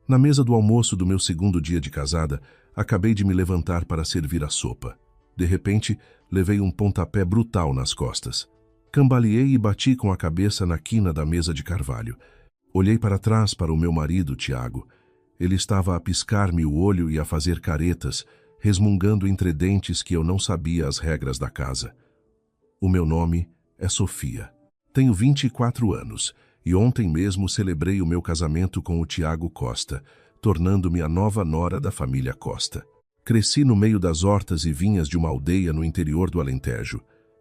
Na mesa do almoço do meu segundo dia de casada, acabei de me levantar para servir a sopa. De repente, levei um pontapé brutal nas costas. Cambaleei e bati com a cabeça na quina da mesa de carvalho. Olhei para trás para o meu marido, Tiago. Ele estava a piscar-me o olho e a fazer caretas, resmungando entre dentes que eu não sabia as regras da casa. O meu nome é Sofia. Tenho 24 anos e ontem mesmo celebrei o meu casamento com o Tiago Costa, tornando-me a nova nora da família Costa. Cresci no meio das hortas e vinhas de uma aldeia no interior do Alentejo.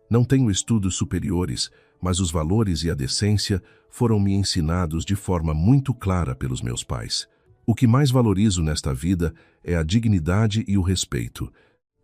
Não tenho estudos superiores, mas os valores e a decência foram-me ensinados de forma muito clara pelos meus pais. O que mais valorizo nesta vida é a dignidade e o respeito.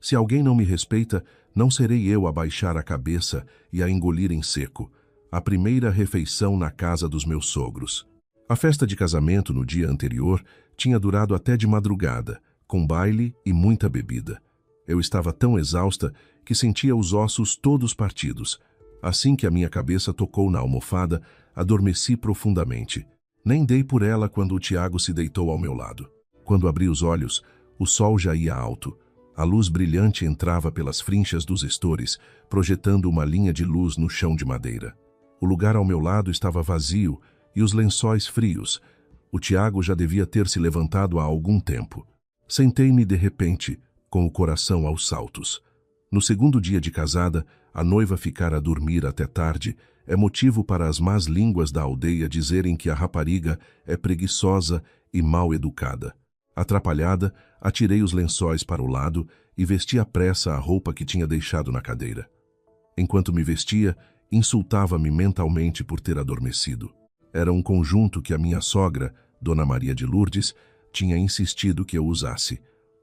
Se alguém não me respeita, não serei eu a baixar a cabeça e a engolir em seco. A primeira refeição na casa dos meus sogros. A festa de casamento no dia anterior tinha durado até de madrugada, com baile e muita bebida. Eu estava tão exausta que sentia os ossos todos partidos. Assim que a minha cabeça tocou na almofada, adormeci profundamente. Nem dei por ela quando o Tiago se deitou ao meu lado. Quando abri os olhos, o sol já ia alto. A luz brilhante entrava pelas frinchas dos estores, projetando uma linha de luz no chão de madeira. O lugar ao meu lado estava vazio e os lençóis frios. O Tiago já devia ter se levantado há algum tempo. Sentei-me de repente, com o coração aos saltos. No segundo dia de casada, a noiva ficar a dormir até tarde é motivo para as más línguas da aldeia dizerem que a rapariga é preguiçosa e mal educada. Atrapalhada, atirei os lençóis para o lado e vesti à pressa a roupa que tinha deixado na cadeira. Enquanto me vestia, insultava-me mentalmente por ter adormecido. Era um conjunto que a minha sogra, Dona Maria de Lourdes, tinha insistido que eu usasse.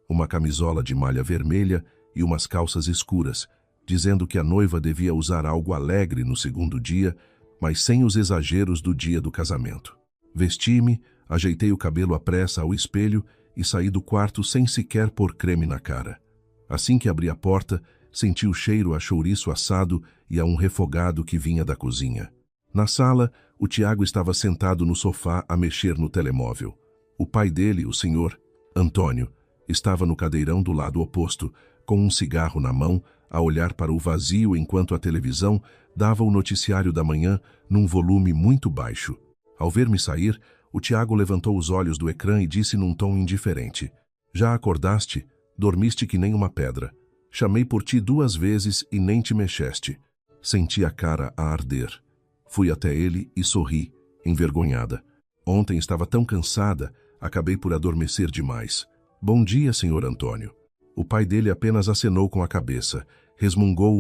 Uma camisola de malha vermelha e umas calças escuras, dizendo que a noiva devia usar algo alegre no segundo dia, mas sem os exageros do dia do casamento. Vesti-me, ajeitei o cabelo à pressa ao espelho e saí do quarto sem sequer pôr creme na cara. Assim que abri a porta, senti o cheiro a chouriço assado e a um refogado que vinha da cozinha. Na sala, o Tiago estava sentado no sofá a mexer no telemóvel. O pai dele, o senhor Antônio, estava no cadeirão do lado oposto, com um cigarro na mão, a olhar para o vazio enquanto a televisão dava o noticiário da manhã num volume muito baixo. Ao ver-me sair, o Tiago levantou os olhos do ecrã e disse num tom indiferente: "Já acordaste? Dormiste que nem uma pedra. Chamei por ti 2 vezes e nem te mexeste." Senti a cara a arder. Fui até ele e sorri, envergonhada. Ontem estava tão cansada, acabei por adormecer demais. "Bom dia, senhor Antônio." O pai dele apenas acenou com a cabeça, resmungou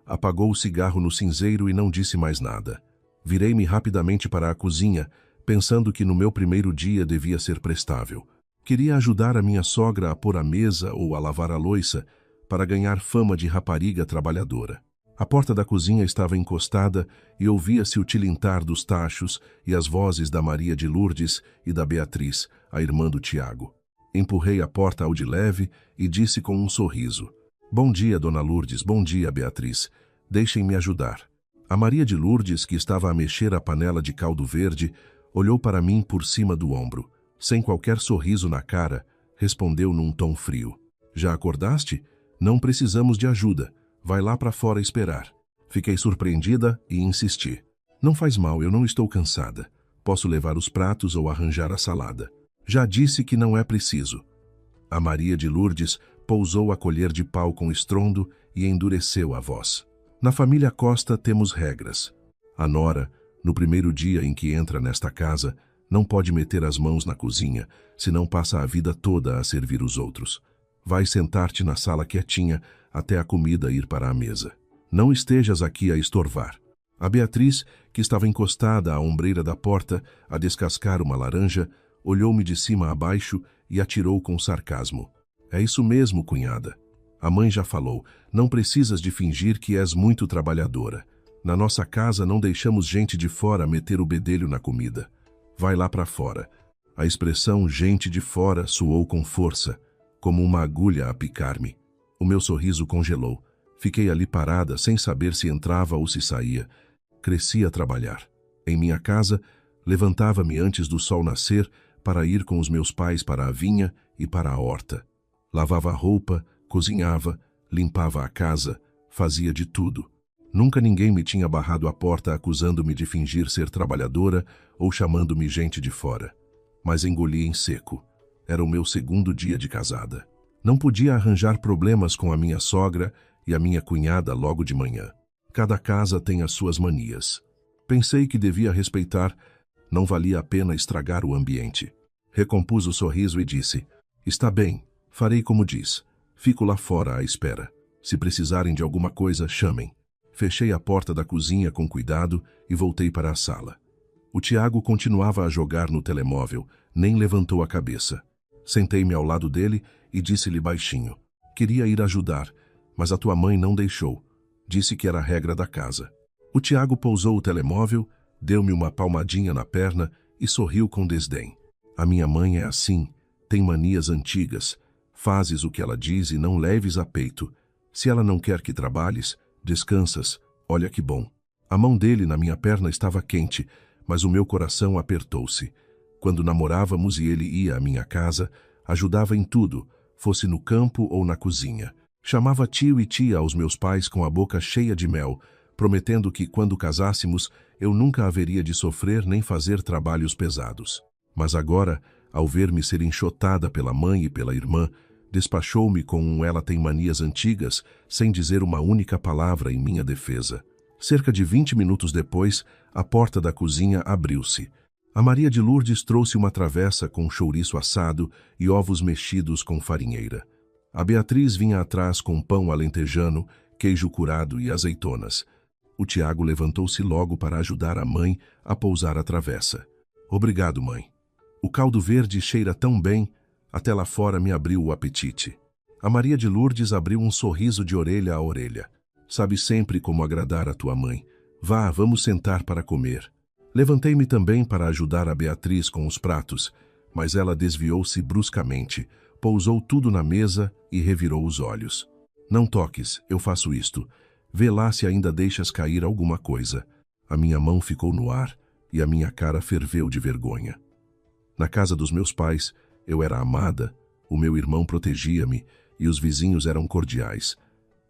apagou o cigarro no cinzeiro e não disse mais nada. Virei-me rapidamente para a cozinha, pensando que no meu primeiro dia devia ser prestável. Queria ajudar a minha sogra a pôr a mesa ou a lavar a louça, para ganhar fama de rapariga trabalhadora. A porta da cozinha estava encostada e ouvia-se o tilintar dos tachos e as vozes da Maria de Lourdes e da Beatriz, a irmã do Tiago. Empurrei a porta ao de leve e disse com um sorriso: "Bom dia, dona Lourdes, bom dia, Beatriz. Deixem-me ajudar." A Maria de Lourdes, que estava a mexer a panela de caldo verde, olhou para mim por cima do ombro. Sem qualquer sorriso na cara, respondeu num tom frio: "Já acordaste? Não precisamos de ajuda. Vai lá para fora esperar." Fiquei surpreendida e insisti: "Não faz mal, eu não estou cansada. Posso levar os pratos ou arranjar a salada." "Já disse que não é preciso." A Maria de Lourdes pousou a colher de pau com estrondo e endureceu a voz. "Na família Costa temos regras. A nora, no primeiro dia em que entra nesta casa, não pode meter as mãos na cozinha, senão passa a vida toda a servir os outros. Vai sentar-te na sala quietinha até a comida ir para a mesa. Não estejas aqui a estorvar." A Beatriz, que estava encostada à ombreira da porta a descascar uma laranja, olhou-me de cima a baixo e atirou com sarcasmo: "É isso mesmo, cunhada. A mãe já falou, não precisas de fingir que és muito trabalhadora. Na nossa casa não deixamos gente de fora meter o bedelho na comida. Vai lá para fora." A expressão "gente de fora" soou com força, como uma agulha a picar-me. O meu sorriso congelou. Fiquei ali parada, sem saber se entrava ou se saía. Cresci a trabalhar. Em minha casa, levantava-me antes do sol nascer para ir com os meus pais para a vinha e para a horta. Lavava a roupa, cozinhava, limpava a casa, fazia de tudo. Nunca ninguém me tinha barrado a porta acusando-me de fingir ser trabalhadora ou chamando-me gente de fora. Mas engoli em seco. Era o meu segundo dia de casada. Não podia arranjar problemas com a minha sogra e a minha cunhada logo de manhã. Cada casa tem as suas manias. Pensei que devia respeitar, não valia a pena estragar o ambiente. Recompus o sorriso e disse: "Está bem, farei como diz. Fico lá fora à espera. Se precisarem de alguma coisa, chamem." Fechei a porta da cozinha com cuidado e voltei para a sala. O Tiago continuava a jogar no telemóvel, nem levantou a cabeça. Sentei-me ao lado dele e disse-lhe baixinho: "Queria ir ajudar, mas a tua mãe não deixou. Disse que era a regra da casa." O Tiago pousou o telemóvel, deu-me uma palmadinha na perna e sorriu com desdém. "A minha mãe é assim, tem manias antigas. Fazes o que ela diz e não leves a peito. Se ela não quer que trabalhes, descansas. Olha que bom." A mão dele na minha perna estava quente, mas o meu coração apertou-se. Quando namorávamos e ele ia à minha casa, ajudava em tudo, fosse no campo ou na cozinha. Chamava tio e tia aos meus pais com a boca cheia de mel, prometendo que, quando casássemos, eu nunca haveria de sofrer nem fazer trabalhos pesados. Mas agora, ao ver-me ser enxotada pela mãe e pela irmã, despachou-me com um "ela tem manias antigas", sem dizer uma única palavra em minha defesa. Cerca de 20 minutos depois, a porta da cozinha abriu-se. A Maria de Lourdes trouxe uma travessa com chouriço assado e ovos mexidos com farinheira. A Beatriz vinha atrás com pão alentejano, queijo curado e azeitonas. O Tiago levantou-se logo para ajudar a mãe a pousar a travessa. "Obrigado, mãe. O caldo verde cheira tão bem, até lá fora me abriu o apetite." A Maria de Lourdes abriu um sorriso de orelha a orelha. "Sabe sempre como agradar a tua mãe. Vá, vamos sentar para comer." Levantei-me também para ajudar a Beatriz com os pratos, mas ela desviou-se bruscamente, pousou tudo na mesa e revirou os olhos. "Não toques, eu faço isto. Vê lá se ainda deixas cair alguma coisa." A minha mão ficou no ar e a minha cara ferveu de vergonha. Na casa dos meus pais, eu era amada, o meu irmão protegia-me e os vizinhos eram cordiais.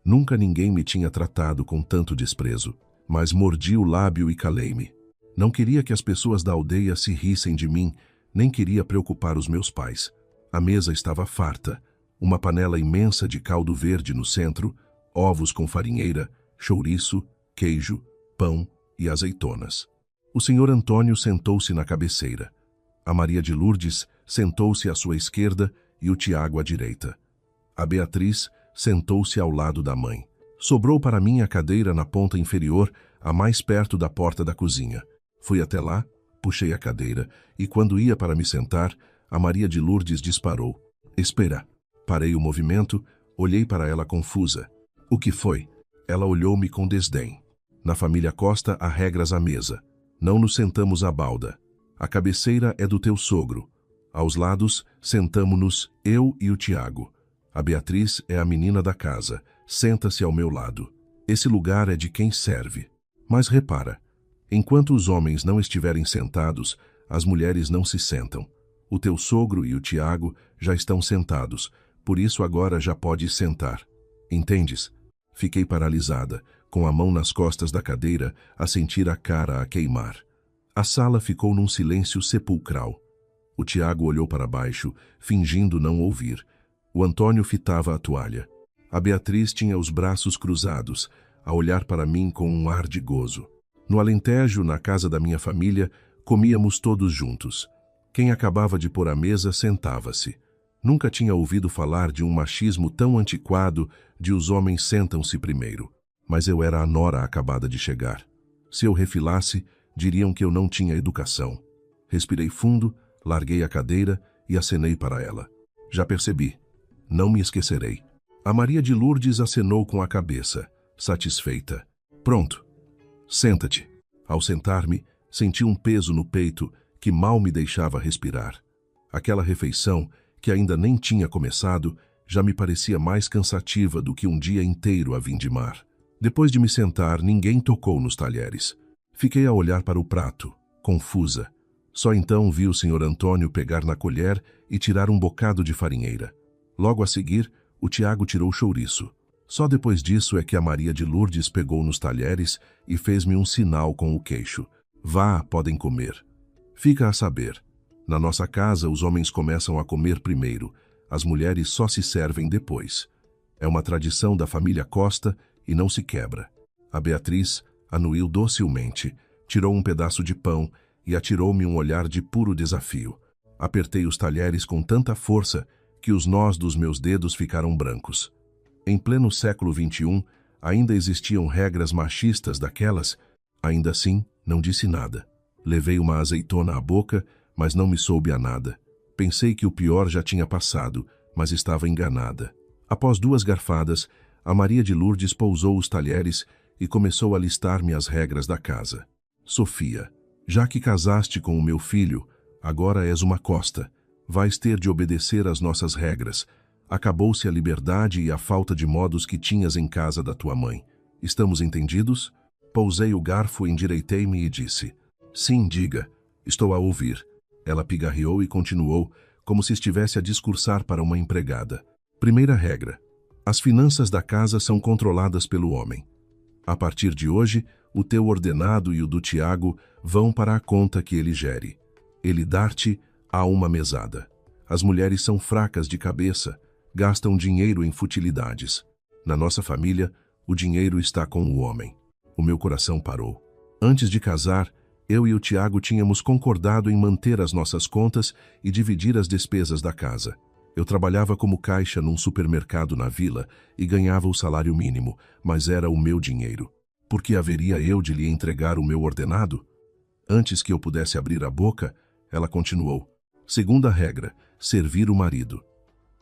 Nunca ninguém me tinha tratado com tanto desprezo, mas mordi o lábio e calei-me. Não queria que as pessoas da aldeia se rissem de mim, nem queria preocupar os meus pais. A mesa estava farta, uma panela imensa de caldo verde no centro, ovos com farinheira, chouriço, queijo, pão e azeitonas. O senhor Antônio sentou-se na cabeceira. A Maria de Lourdes sentou-se à sua esquerda e o Tiago à direita. A Beatriz sentou-se ao lado da mãe. Sobrou para mim a cadeira na ponta inferior, a mais perto da porta da cozinha. Fui até lá, puxei a cadeira e, quando ia para me sentar, a Maria de Lourdes disparou: "Espera." Parei o movimento, olhei para ela confusa. "O que foi?" Ela olhou-me com desdém. "Na família Costa há regras à mesa. Não nos sentamos à balda. A cabeceira é do teu sogro. Aos lados, sentamo-nos eu e o Tiago. A Beatriz é a menina da casa. Senta-se ao meu lado. Esse lugar é de quem serve. Mas repara, enquanto os homens não estiverem sentados, as mulheres não se sentam. O teu sogro e o Tiago já estão sentados, por isso agora já pode sentar. Entendes?" Fiquei paralisada, com a mão nas costas da cadeira, a sentir a cara a queimar. A sala ficou num silêncio sepulcral. O Tiago olhou para baixo, fingindo não ouvir. O Antônio fitava a toalha. A Beatriz tinha os braços cruzados, a olhar para mim com um ar de gozo. No Alentejo, na casa da minha família, comíamos todos juntos. Quem acabava de pôr a mesa sentava-se. Nunca tinha ouvido falar de um machismo tão antiquado de os homens sentam-se primeiro. Mas eu era a nora acabada de chegar. Se eu refilasse, diriam que eu não tinha educação. Respirei fundo, larguei a cadeira e acenei para ela. "Já percebi. Não me esquecerei." A Maria de Lourdes acenou com a cabeça, satisfeita. "Pronto. Senta-te." Ao sentar-me, senti um peso no peito que mal me deixava respirar. Aquela refeição, que ainda nem tinha começado, já me parecia mais cansativa do que um dia inteiro a vindimar. Depois de me sentar, ninguém tocou nos talheres. Fiquei a olhar para o prato, confusa. Só então vi o Sr. Antônio pegar na colher e tirar um bocado de farinheira. Logo a seguir, o Tiago tirou o chouriço. Só depois disso é que a Maria de Lourdes pegou nos talheres e fez-me um sinal com o queixo. Vá, podem comer. Fica a saber. Na nossa casa, os homens começam a comer primeiro, as mulheres só se servem depois. É uma tradição da família Costa e não se quebra. A Beatriz anuiu docilmente, tirou um pedaço de pão e atirou-me um olhar de puro desafio. Apertei os talheres com tanta força que os nós dos meus dedos ficaram brancos. Em pleno século XXI, ainda existiam regras machistas daquelas. Ainda assim, não disse nada. Levei uma azeitona à boca, mas não me soube a nada. Pensei que o pior já tinha passado, mas estava enganada. Após 2 garfadas, a Maria de Lourdes pousou os talheres e começou a listar-me as regras da casa. Sofia, já que casaste com o meu filho, agora és uma Costa. Vais ter de obedecer às nossas regras. Acabou-se a liberdade e a falta de modos que tinhas em casa da tua mãe. Estamos entendidos? Pousei o garfo, endireitei-me e disse: Sim, diga. Estou a ouvir. Ela pigarreou e continuou, como se estivesse a discursar para uma empregada. Primeira regra. As finanças da casa são controladas pelo homem. A partir de hoje, o teu ordenado e o do Tiago vão para a conta que ele gere. Ele dar-te a uma mesada. As mulheres são fracas de cabeça, gastam dinheiro em futilidades. Na nossa família, o dinheiro está com o homem. O meu coração parou. Antes de casar, eu e o Tiago tínhamos concordado em manter as nossas contas e dividir as despesas da casa. Eu trabalhava como caixa num supermercado na vila e ganhava o salário mínimo, mas era o meu dinheiro. Por que haveria eu de lhe entregar o meu ordenado? Antes que eu pudesse abrir a boca, ela continuou. Segunda regra, servir o marido.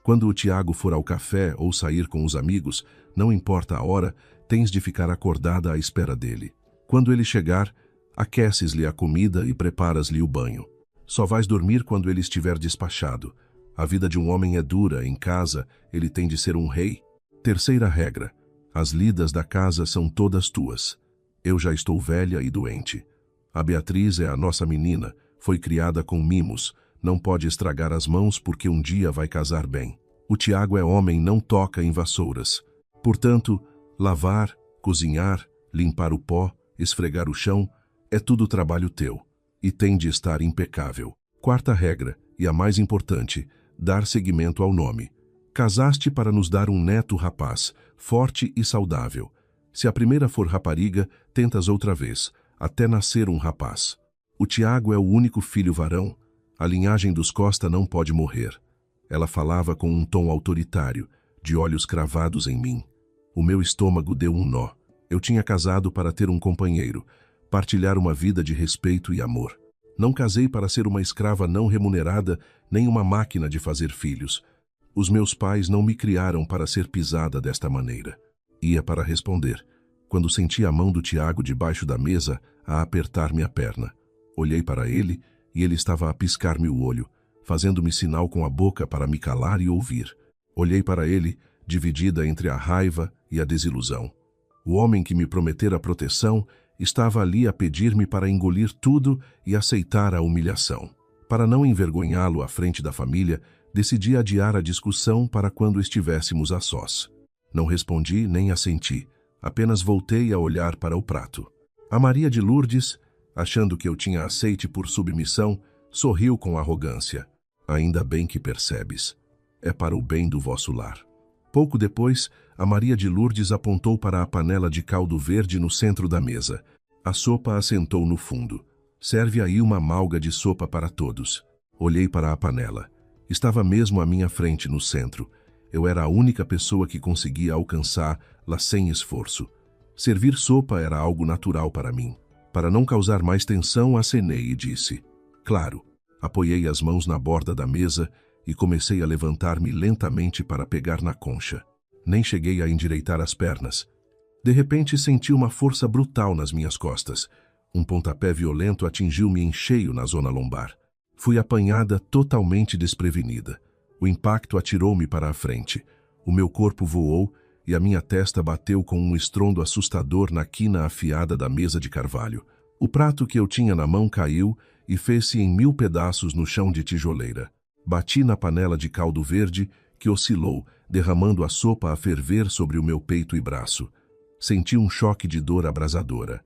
Quando o Tiago for ao café ou sair com os amigos, não importa a hora, tens de ficar acordada à espera dele. Quando ele chegar, aqueces-lhe a comida e preparas-lhe o banho. Só vais dormir quando ele estiver despachado. A vida de um homem é dura, em casa ele tem de ser um rei. Terceira regra, as lidas da casa são todas tuas. Eu já estou velha e doente. A Beatriz é a nossa menina, foi criada com mimos, não pode estragar as mãos porque um dia vai casar bem. O Tiago é homem, não toca em vassouras. Portanto, lavar, cozinhar, limpar o pó, esfregar o chão, é tudo trabalho teu, e tem de estar impecável. Quarta regra, e a mais importante, dar seguimento ao nome. Casaste para nos dar um neto rapaz, forte e saudável. Se a primeira for rapariga, tentas outra vez, até nascer um rapaz. O Tiago é o único filho varão. A linhagem dos Costa não pode morrer. Ela falava com um tom autoritário, de olhos cravados em mim. O meu estômago deu um nó. Eu tinha casado para ter um companheiro, partilhar uma vida de respeito e amor. Não casei para ser uma escrava não remunerada, nem uma máquina de fazer filhos. Os meus pais não me criaram para ser pisada desta maneira. Ia para responder, quando senti a mão do Tiago debaixo da mesa a apertar-me a perna. Olhei para ele e ele estava a piscar-me o olho, fazendo-me sinal com a boca para me calar e ouvir. Olhei para ele, dividida entre a raiva e a desilusão. O homem que me prometera proteção estava ali a pedir-me para engolir tudo e aceitar a humilhação. Para não envergonhá-lo à frente da família, decidi adiar a discussão para quando estivéssemos a sós. Não respondi nem assenti, apenas voltei a olhar para o prato. A Maria de Lourdes, achando que eu tinha aceite por submissão, sorriu com arrogância. Ainda bem que percebes. É para o bem do vosso lar. Pouco depois, a Maria de Lourdes apontou para a panela de caldo verde no centro da mesa. A sopa assentou no fundo. Serve aí uma malga de sopa para todos. Olhei para a panela. Estava mesmo à minha frente no centro. Eu era a única pessoa que conseguia alcançá-la sem esforço. Servir sopa era algo natural para mim. Para não causar mais tensão, acenei e disse: Claro. Apoiei as mãos na borda da mesa e comecei a levantar-me lentamente para pegar na concha. Nem cheguei a endireitar as pernas. De repente senti uma força brutal nas minhas costas. Um pontapé violento atingiu-me em cheio na zona lombar. Fui apanhada totalmente desprevenida. O impacto atirou-me para a frente. O meu corpo voou e a minha testa bateu com um estrondo assustador na quina afiada da mesa de carvalho. O prato que eu tinha na mão caiu e fez-se em 1000 pedaços no chão de tijoleira. Bati na panela de caldo verde, que oscilou, derramando a sopa a ferver sobre o meu peito e braço. Senti um choque de dor abrasadora.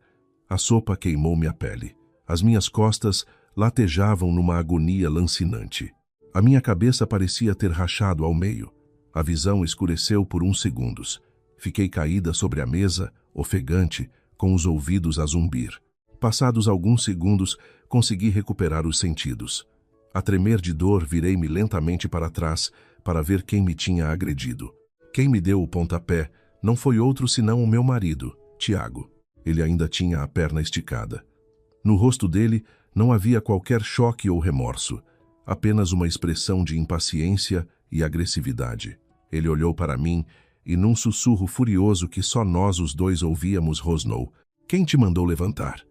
A sopa queimou-me a pele. As minhas costas latejavam numa agonia lancinante. A minha cabeça parecia ter rachado ao meio. A visão escureceu por uns segundos. Fiquei caída sobre a mesa, ofegante, com os ouvidos a zumbir. Passados alguns segundos, consegui recuperar os sentidos. A tremer de dor, virei-me lentamente para trás para ver quem me tinha agredido. Quem me deu o pontapé não foi outro senão o meu marido, Tiago. Ele ainda tinha a perna esticada. No rosto dele não havia qualquer choque ou remorso, apenas uma expressão de impaciência e agressividade. Ele olhou para mim e, num sussurro furioso que só nós os dois ouvíamos, rosnou: "Quem te mandou levantar?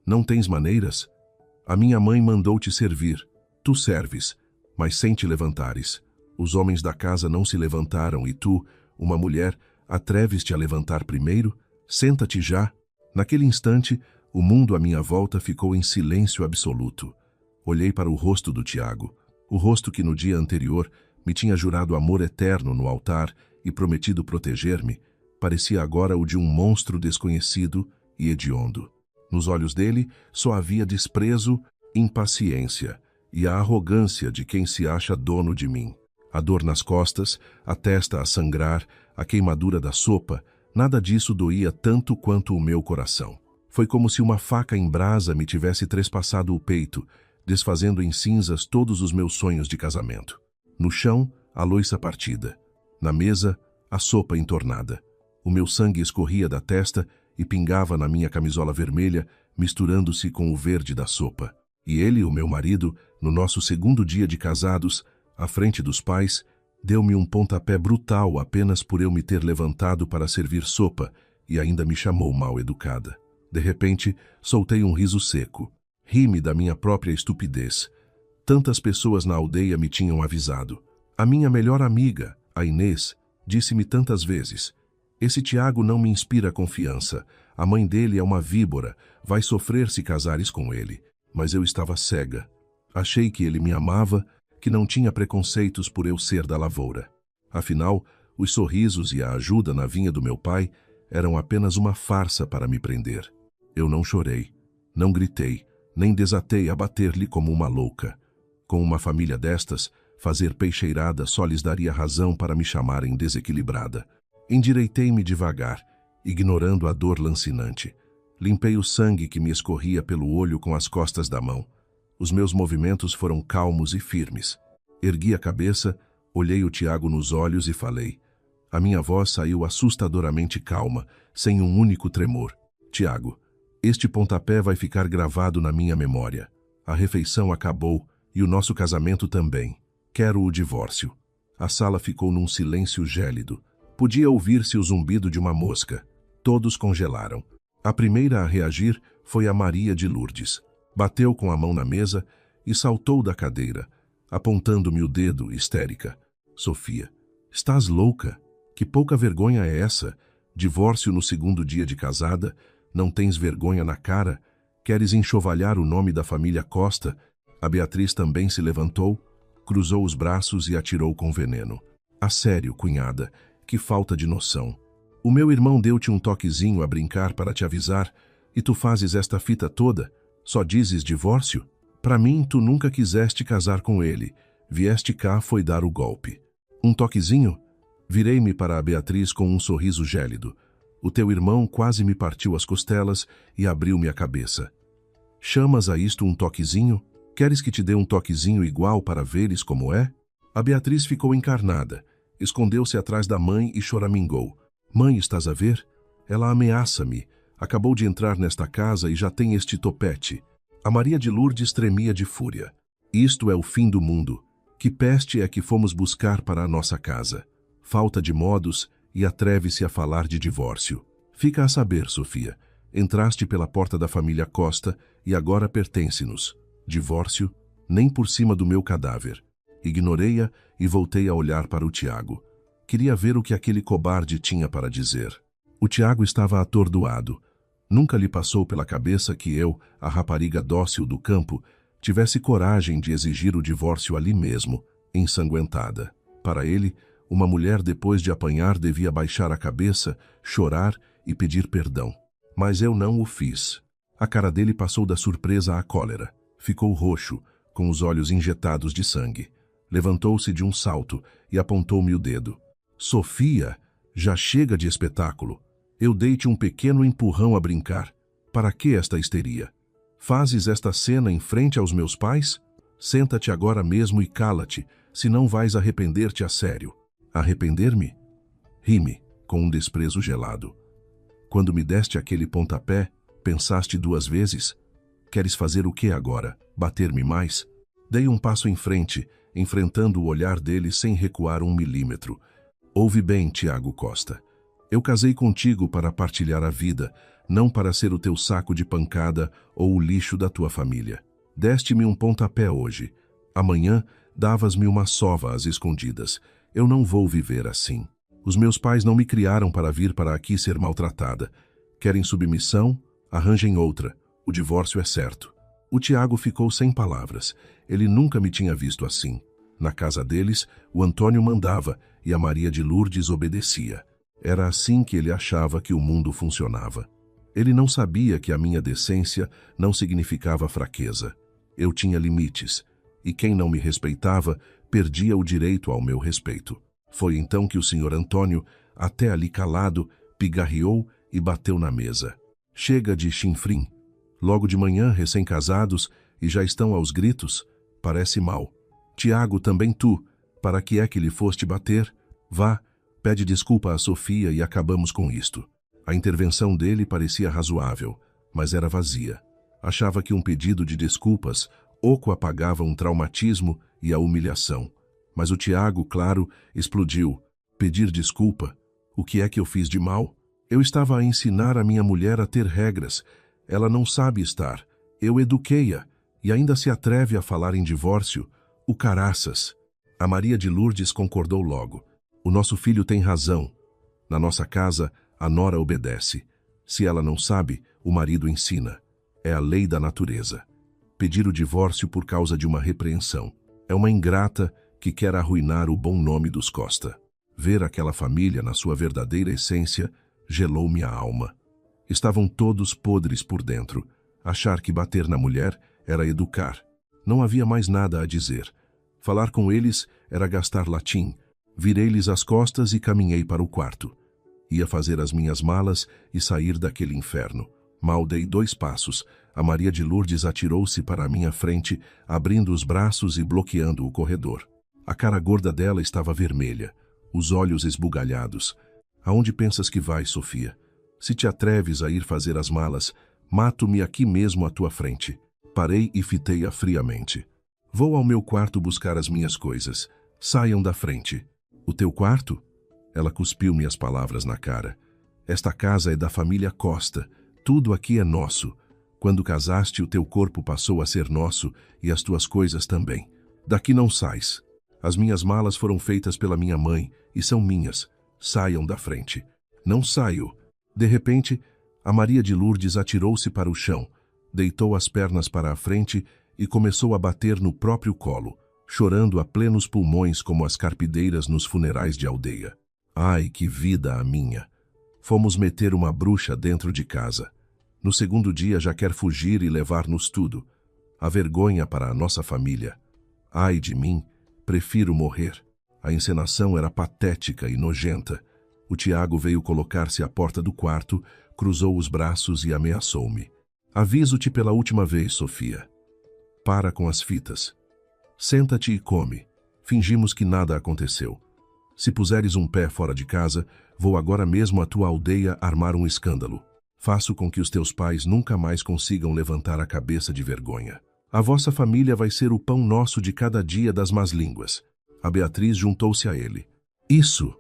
Não tens maneiras? A minha mãe mandou te servir. Tu serves, mas sem te levantares. Os homens da casa não se levantaram e tu, uma mulher, atreves-te a levantar primeiro? Senta-te já." Naquele instante, o mundo à minha volta ficou em silêncio absoluto. Olhei para o rosto do Tiago, o rosto que no dia anterior me tinha jurado amor eterno no altar e prometido proteger-me, parecia agora o de um monstro desconhecido e hediondo. Nos olhos dele só havia desprezo, impaciência e a arrogância de quem se acha dono de mim. A dor nas costas, a testa a sangrar, a queimadura da sopa, nada disso doía tanto quanto o meu coração. Foi como se uma faca em brasa me tivesse trespassado o peito, desfazendo em cinzas todos os meus sonhos de casamento. No chão, a louça partida. Na mesa, a sopa entornada. O meu sangue escorria da testa e pingava na minha camisola vermelha, misturando-se com o verde da sopa. E ele, o meu marido, no nosso segundo dia de casados, à frente dos pais, deu-me um pontapé brutal apenas por eu me ter levantado para servir sopa e ainda me chamou mal educada. De repente, soltei um riso seco. Ri-me da minha própria estupidez. Tantas pessoas na aldeia me tinham avisado. A minha melhor amiga, a Inês, disse-me tantas vezes: "Esse Tiago não me inspira confiança. A mãe dele é uma víbora. Vai sofrer se casares com ele." Mas eu estava cega. Achei que ele me amava, que não tinha preconceitos por eu ser da lavoura. Afinal, os sorrisos e a ajuda na vinha do meu pai eram apenas uma farsa para me prender. Eu não chorei, não gritei, nem desatei a bater-lhe como uma louca. Com uma família destas, fazer peixeirada só lhes daria razão para me chamarem desequilibrada. Endireitei-me devagar, ignorando a dor lancinante. Limpei o sangue que me escorria pelo olho com as costas da mão. Os meus movimentos foram calmos e firmes. Ergui a cabeça, olhei o Tiago nos olhos e falei. A minha voz saiu assustadoramente calma, sem um único tremor. "Tiago, este pontapé vai ficar gravado na minha memória. A refeição acabou e o nosso casamento também. Quero o divórcio." A sala ficou num silêncio gélido. Podia ouvir-se o zumbido de uma mosca. Todos congelaram. A primeira a reagir foi a Maria de Lourdes. Bateu com a mão na mesa e saltou da cadeira, apontando-me o dedo, histérica. "Sofia, estás louca? Que pouca vergonha é essa? Divórcio no segundo dia de casada? Não tens vergonha na cara? Queres enxovalhar o nome da família Costa?" A Beatriz também se levantou, cruzou os braços e atirou com veneno. "A sério, cunhada, que falta de noção. O meu irmão deu-te um toquezinho a brincar para te avisar, e tu fazes esta fita toda? Só dizes divórcio? Para mim, tu nunca quiseste casar com ele. Vieste cá foi dar o golpe." "Um toquezinho?" Virei-me para a Beatriz com um sorriso gélido. "O teu irmão quase me partiu as costelas e abriu-me a cabeça. Chamas a isto um toquezinho? Queres que te dê um toquezinho igual para veres como é?" A Beatriz ficou encarnada, escondeu-se atrás da mãe e choramingou. "Mãe, estás a ver? Ela ameaça-me. Acabou de entrar nesta casa e já tem este topete." A Maria de Lourdes tremia de fúria. "Isto é o fim do mundo. Que peste é que fomos buscar para a nossa casa? Falta de modos e atreve-se a falar de divórcio. Fica a saber, Sofia. Entraste pela porta da família Costa e agora pertence-nos. Divórcio? Nem por cima do meu cadáver." Ignorei-a e voltei a olhar para o Tiago. Queria ver o que aquele cobarde tinha para dizer. O Tiago estava atordoado. Nunca lhe passou pela cabeça que eu, a rapariga dócil do campo, tivesse coragem de exigir o divórcio ali mesmo, ensanguentada. Para ele, uma mulher depois de apanhar devia baixar a cabeça, chorar e pedir perdão. Mas eu não o fiz. A cara dele passou da surpresa à cólera. Ficou roxo, com os olhos injetados de sangue. Levantou-se de um salto e apontou-me o dedo. Sofia, já chega de espetáculo. Eu dei-te um pequeno empurrão a brincar. Para que esta histeria? Fazes esta cena em frente aos meus pais? Senta-te agora mesmo e cala-te, senão vais arrepender-te a sério. Arrepender-me? Ri-me, com um desprezo gelado. Quando me deste aquele pontapé, pensaste 2 vezes? Queres fazer o que agora? Bater-me mais? Dei um passo em frente, enfrentando o olhar dele sem recuar 1 milímetro. Ouve bem, Tiago Costa. Eu casei contigo para partilhar a vida, não para ser o teu saco de pancada ou o lixo da tua família. Deste-me um pontapé hoje. Amanhã, davas-me uma sova às escondidas. Eu não vou viver assim. Os meus pais não me criaram para vir para aqui ser maltratada. Querem submissão? Arranjem outra. O divórcio é certo. O Tiago ficou sem palavras. Ele nunca me tinha visto assim. Na casa deles, o Antônio mandava e a Maria de Lourdes obedecia. Era assim que ele achava que o mundo funcionava. Ele não sabia que a minha decência não significava fraqueza. Eu tinha limites, e quem não me respeitava perdia o direito ao meu respeito. Foi então que o senhor Antônio, até ali calado, pigarreou e bateu na mesa. Chega de chinfrim. Logo de manhã, recém-casados, e já estão aos gritos? Parece mal. Tiago, também tu, para que é que lhe foste bater? Vá, pede desculpa a Sofia e acabamos com isto. A intervenção dele parecia razoável, mas era vazia. Achava que um pedido de desculpas oco apagava um traumatismo e a humilhação. Mas o Tiago, claro, explodiu. Pedir desculpa? O que é que eu fiz de mal? Eu estava a ensinar a minha mulher a ter regras. Ela não sabe estar. Eu eduquei-a e ainda se atreve a falar em divórcio. O caraças. A Maria de Lourdes concordou logo. O nosso filho tem razão. Na nossa casa, a nora obedece. Se ela não sabe, o marido ensina. É a lei da natureza. Pedir o divórcio por causa de uma repreensão. É uma ingrata que quer arruinar o bom nome dos Costa. Ver aquela família na sua verdadeira essência gelou-me a alma. Estavam todos podres por dentro. Achar que bater na mulher era educar. Não havia mais nada a dizer. Falar com eles era gastar latim. Virei-lhes as costas e caminhei para o quarto. Ia fazer as minhas malas e sair daquele inferno. Mal dei 2 passos, a Maria de Lourdes atirou-se para a minha frente, abrindo os braços e bloqueando o corredor. A cara gorda dela estava vermelha, os olhos esbugalhados. Aonde pensas que vais, Sofia? Se te atreves a ir fazer as malas, mato-me aqui mesmo à tua frente. Parei e fitei-a friamente. Vou ao meu quarto buscar as minhas coisas. Saiam da frente. O teu quarto? Ela cuspiu-me as palavras na cara. Esta casa é da família Costa. Tudo aqui é nosso. Quando casaste, o teu corpo passou a ser nosso e as tuas coisas também. Daqui não sais. As minhas malas foram feitas pela minha mãe e são minhas. Saiam da frente. Não saio. De repente, a Maria de Lourdes atirou-se para o chão, deitou as pernas para a frente e começou a bater no próprio colo, chorando a plenos pulmões como as carpideiras nos funerais de aldeia. Ai, que vida a minha! Fomos meter uma bruxa dentro de casa. No segundo dia já quer fugir e levar-nos tudo. A vergonha para a nossa família. Ai de mim, prefiro morrer. A encenação era patética e nojenta. O Tiago veio colocar-se à porta do quarto, cruzou os braços e ameaçou-me. Aviso-te pela última vez, Sofia. Para com as fitas. Senta-te e come. Fingimos que nada aconteceu. Se puseres um pé fora de casa, vou agora mesmo à tua aldeia armar um escândalo. Faço com que os teus pais nunca mais consigam levantar a cabeça de vergonha. A vossa família vai ser o pão nosso de cada dia das más línguas. A Beatriz juntou-se a ele. Isso!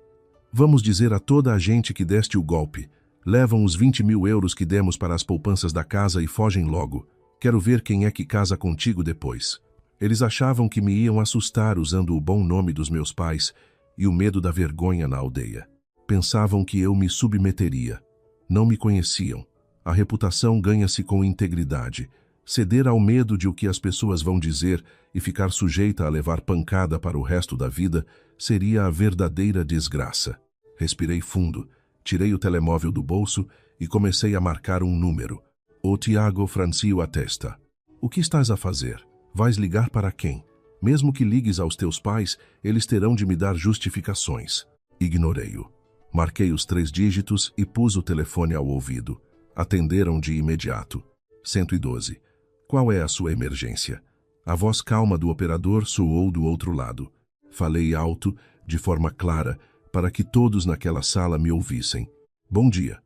Vamos dizer a toda a gente que deste o golpe. Levam os 20.000 euros que demos para as poupanças da casa e fogem logo. Quero ver quem é que casa contigo depois. Eles achavam que me iam assustar usando o bom nome dos meus pais e o medo da vergonha na aldeia. Pensavam que eu me submeteria. Não me conheciam. A reputação ganha-se com integridade. Ceder ao medo de o que as pessoas vão dizer e ficar sujeita a levar pancada para o resto da vida seria a verdadeira desgraça. Respirei fundo, tirei o telemóvel do bolso e comecei a marcar um número. O Tiago franziu a testa. O que estás a fazer? Vais ligar para quem? Mesmo que ligues aos teus pais, eles terão de me dar justificações. Ignorei-o. Marquei os 3 dígitos e pus o telefone ao ouvido. Atenderam de imediato. 112. Qual é a sua emergência? A voz calma do operador soou do outro lado. Falei alto, de forma clara, para que todos naquela sala me ouvissem. Bom dia.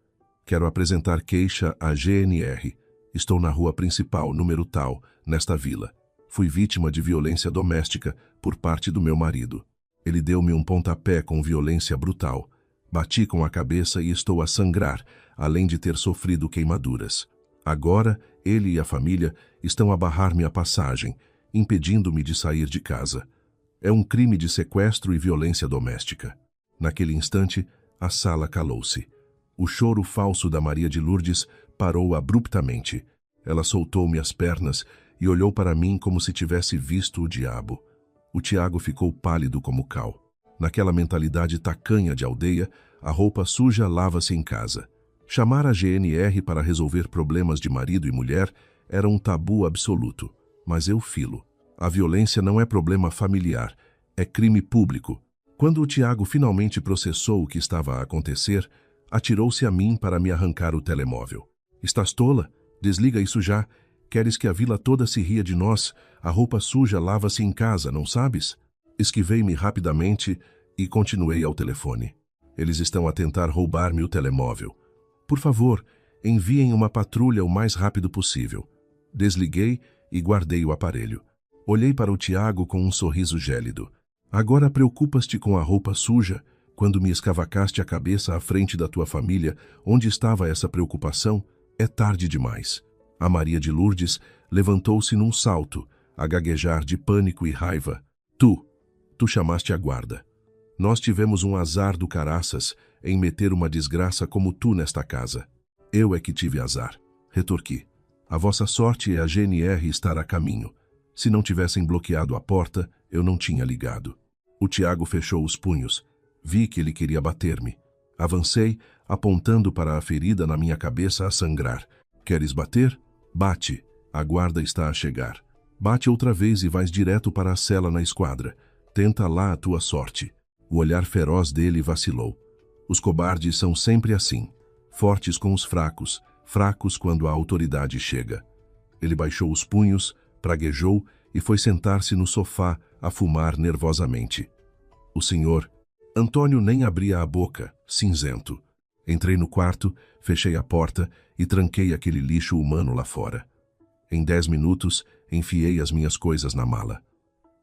Quero apresentar queixa à GNR. Estou na rua principal, número tal, nesta vila. Fui vítima de violência doméstica por parte do meu marido. Ele deu-me um pontapé com violência brutal. Bati com a cabeça e estou a sangrar, além de ter sofrido queimaduras. Agora, ele e a família estão a barrar-me a passagem, impedindo-me de sair de casa. É um crime de sequestro e violência doméstica. Naquele instante, a sala calou-se. O choro falso da Maria de Lourdes parou abruptamente. Ela soltou-me as pernas e olhou para mim como se tivesse visto o diabo. O Tiago ficou pálido como cal. Naquela mentalidade tacanha de aldeia, a roupa suja lava-se em casa. Chamar a GNR para resolver problemas de marido e mulher era um tabu absoluto. Mas eu filo. A violência não é problema familiar, é crime público. Quando o Tiago finalmente processou o que estava a acontecer, atirou-se a mim para me arrancar o telemóvel. Estás tola? Desliga isso já. Queres que a vila toda se ria de nós? A roupa suja lava-se em casa, não sabes? Esquivei-me rapidamente e continuei ao telefone. Eles estão a tentar roubar-me o telemóvel. Por favor, enviem uma patrulha o mais rápido possível. Desliguei e guardei o aparelho. Olhei para o Tiago com um sorriso gélido. Agora preocupas-te com a roupa suja? Quando me escavacaste a cabeça à frente da tua família, onde estava essa preocupação? É tarde demais. A Maria de Lourdes levantou-se num salto, a gaguejar de pânico e raiva. Tu chamaste a guarda. Nós tivemos um azar do caraças em meter uma desgraça como tu nesta casa. Eu é que tive azar. Retorqui. A vossa sorte é a GNR estar a caminho. Se não tivessem bloqueado a porta, eu não tinha ligado. O Tiago fechou os punhos. Vi que ele queria bater-me. Avancei, apontando para a ferida na minha cabeça a sangrar. Queres bater? Bate. A guarda está a chegar. Bate outra vez e vais direto para a cela na esquadra. Tenta lá a tua sorte. O olhar feroz dele vacilou. Os cobardes são sempre assim. Fortes com os fracos, fracos quando a autoridade chega. Ele baixou os punhos, praguejou e foi sentar-se no sofá a fumar nervosamente. O senhor Antônio nem abria a boca, cinzento. Entrei no quarto, fechei a porta e tranquei aquele lixo humano lá fora. Em 10 minutos, enfiei as minhas coisas na mala.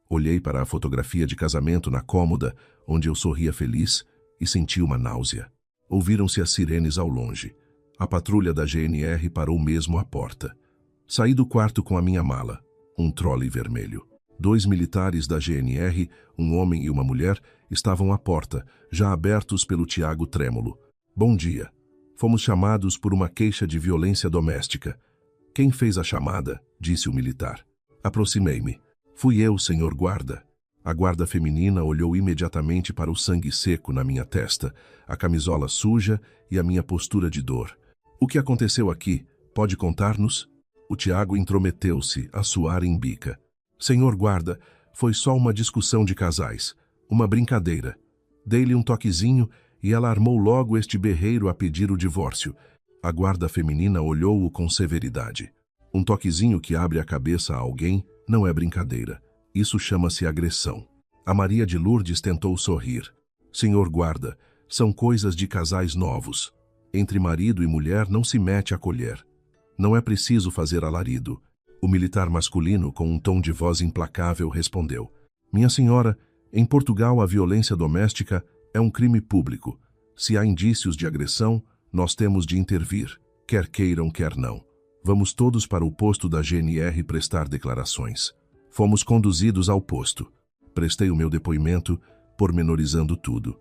Olhei para a fotografia de casamento na cômoda, onde eu sorria feliz, e senti uma náusea. Ouviram-se as sirenes ao longe. A patrulha da GNR parou mesmo à porta. Saí do quarto com a minha mala, um trolley vermelho. 2 militares da GNR, um homem e uma mulher, estavam à porta, já abertos pelo Tiago trêmulo. Bom dia. Fomos chamados por uma queixa de violência doméstica. Quem fez a chamada? Disse o militar. Aproximei-me. Fui eu, senhor guarda. A guarda feminina olhou imediatamente para o sangue seco na minha testa, a camisola suja e a minha postura de dor. O que aconteceu aqui? Pode contar-nos? O Tiago intrometeu-se, a suar em bica. Senhor guarda, foi só uma discussão de casais, uma brincadeira. Dei-lhe um toquezinho e ela armou logo este berreiro a pedir o divórcio. A guarda feminina olhou-o com severidade. Um toquezinho que abre a cabeça a alguém não é brincadeira. Isso chama-se agressão. A Maria de Lourdes tentou sorrir. Senhor guarda, são coisas de casais novos. Entre marido e mulher não se mete a colher. Não é preciso fazer alarido. O militar masculino, com um tom de voz implacável, respondeu. Minha senhora, em Portugal a violência doméstica é um crime público. Se há indícios de agressão, nós temos de intervir, quer queiram, quer não. Vamos todos para o posto da GNR prestar declarações. Fomos conduzidos ao posto. Prestei o meu depoimento, pormenorizando tudo.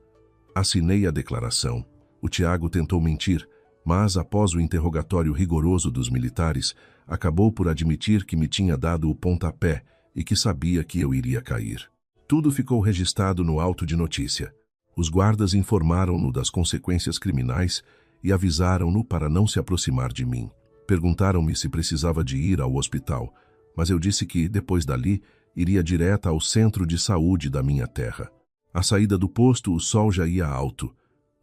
Assinei a declaração. O Tiago tentou mentir, Mas, após o interrogatório rigoroso dos militares, acabou por admitir que me tinha dado o pontapé e que sabia que eu iria cair. Tudo ficou registrado no auto de notícia. Os guardas informaram-no das consequências criminais e avisaram-no para não se aproximar de mim. Perguntaram-me se precisava de ir ao hospital, mas eu disse que, depois dali, iria direta ao centro de saúde da minha terra. À saída do posto, o sol já ia alto.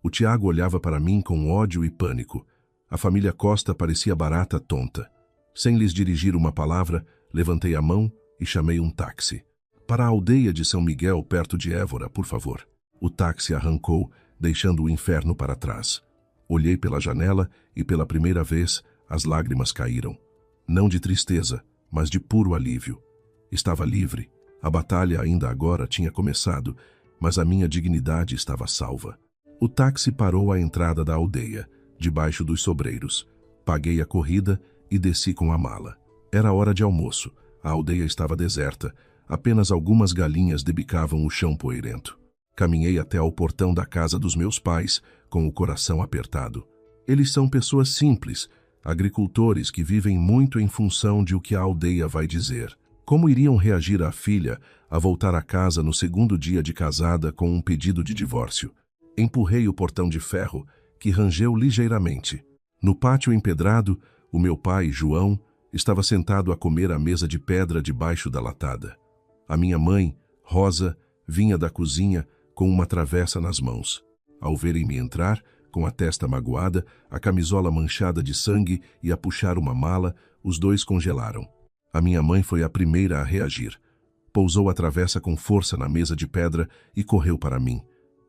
O Tiago olhava para mim com ódio e pânico. A família Costa parecia barata tonta. Sem lhes dirigir uma palavra, levantei a mão e chamei um táxi. Para a aldeia de São Miguel, perto de Évora, por favor. O táxi arrancou, deixando o inferno para trás. Olhei pela janela e, pela primeira vez, as lágrimas caíram. Não de tristeza, mas de puro alívio. Estava livre. A batalha ainda agora tinha começado, mas a minha dignidade estava salva. O táxi parou à entrada da aldeia, debaixo dos sobreiros. Paguei a corrida e desci com a mala. Era hora de almoço. A aldeia estava deserta. Apenas algumas galinhas debicavam o chão poeirento. Caminhei até ao portão da casa dos meus pais, com o coração apertado. Eles são pessoas simples, agricultores que vivem muito em função de o que a aldeia vai dizer. Como iriam reagir a filha a voltar a casa no segundo dia de casada com um pedido de divórcio? Empurrei o portão de ferro, que rangeu ligeiramente. No pátio empedrado, o meu pai, João, estava sentado a comer à mesa de pedra debaixo da latada. A minha mãe, Rosa, vinha da cozinha com uma travessa nas mãos. Ao verem-me entrar, com a testa magoada, a camisola manchada de sangue e a puxar uma mala, os dois congelaram. A minha mãe foi a primeira a reagir. Pousou a travessa com força na mesa de pedra e correu para mim.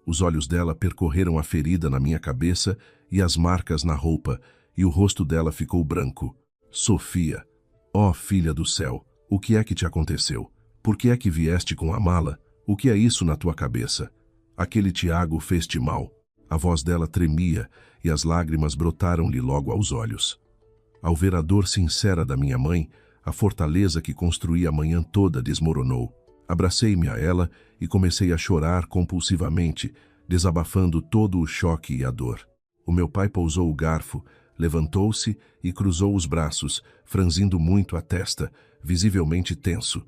Os olhos dela percorreram a ferida na minha cabeça e as marcas na roupa, e o rosto dela ficou branco. Sofia, ó filha do céu, o que é que te aconteceu? Por que é que vieste com a mala? O que é isso na tua cabeça? Aquele Tiago fez-te mal. A voz dela tremia e as lágrimas brotaram-lhe logo aos olhos. Ao ver a dor sincera da minha mãe, a fortaleza que construí a manhã toda desmoronou. Abracei-me a ela e comecei a chorar compulsivamente, desabafando todo o choque e a dor. O meu pai pousou o garfo, levantou-se e cruzou os braços, franzindo muito a testa, visivelmente tenso.